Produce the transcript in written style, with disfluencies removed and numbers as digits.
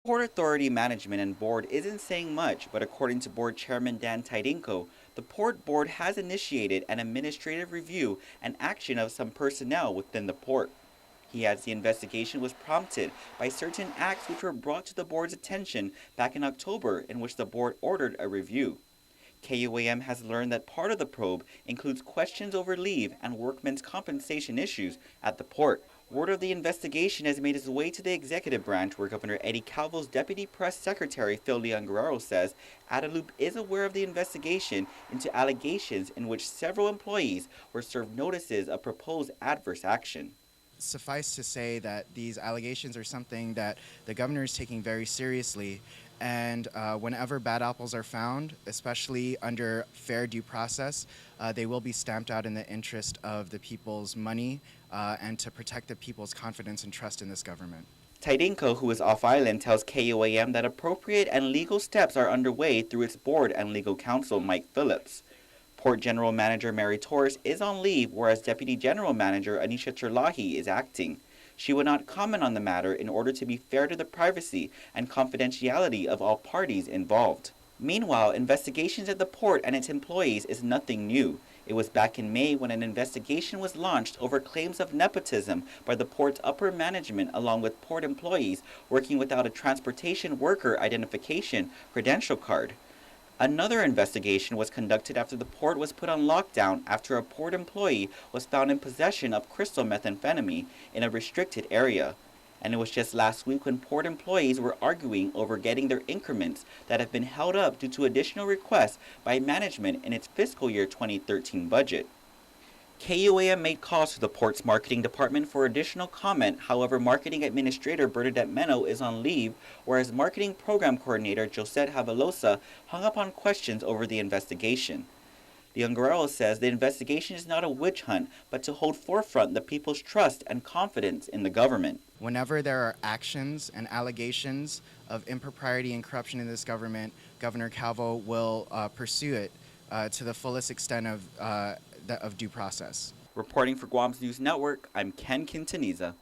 Port Authority management and board isn't saying much, but according to board chairman Dan Tidinko, the port board has initiated an administrative review and action of some personnel within the port. He adds the investigation was prompted by certain acts which were brought to the board's attention back in October, in which the board ordered a review. KUAM has learned that part of the probe includes questions over leave and workmen's compensation issues at the port. Word of the investigation has made its way to the executive branch, where Governor Eddie Calvo's deputy press secretary Phil Leon says Adelup is aware of the investigation into allegations in which several employees were served notices of proposed adverse action. Suffice to say that these allegations are something that the governor is taking very seriously, and whenever bad apples are found, especially under fair due process, they will be stamped out in the interest of the people's money and to protect the people's confidence and trust in this government. Tidinko, who is off island, tells KUAM that appropriate and legal steps are underway through its board and legal counsel, Mike Phillips. Port General Manager Mary Torres is on leave, whereas Deputy General Manager Anisha Terlahi is acting. She would not comment on the matter in order to be fair to the privacy and confidentiality of all parties involved. Meanwhile, investigations at the port and its employees is nothing new. It was back in May when an investigation was launched over claims of nepotism by the port's upper management, along with port employees working without a transportation worker identification credential card. Another investigation was conducted after the port was put on lockdown after a port employee was found in possession of crystal methamphetamine in a restricted area. And it was just last week when port employees were arguing over getting their increments that have been held up due to additional requests by management in its fiscal year 2013 budget. KUAM made calls to the port's marketing department for additional comment. However, marketing administrator Bernadette Meno is on leave, whereas marketing program coordinator Josette Havalosa hung up on questions over the investigation. The Ungarero says the investigation is not a witch hunt, but to hold forefront the people's trust and confidence in the government. Whenever there are actions and allegations of impropriety and corruption in this government, Governor Calvo will pursue it to the fullest extent of due process. Reporting for Guam's News Network, I'm Ken Quintaniza.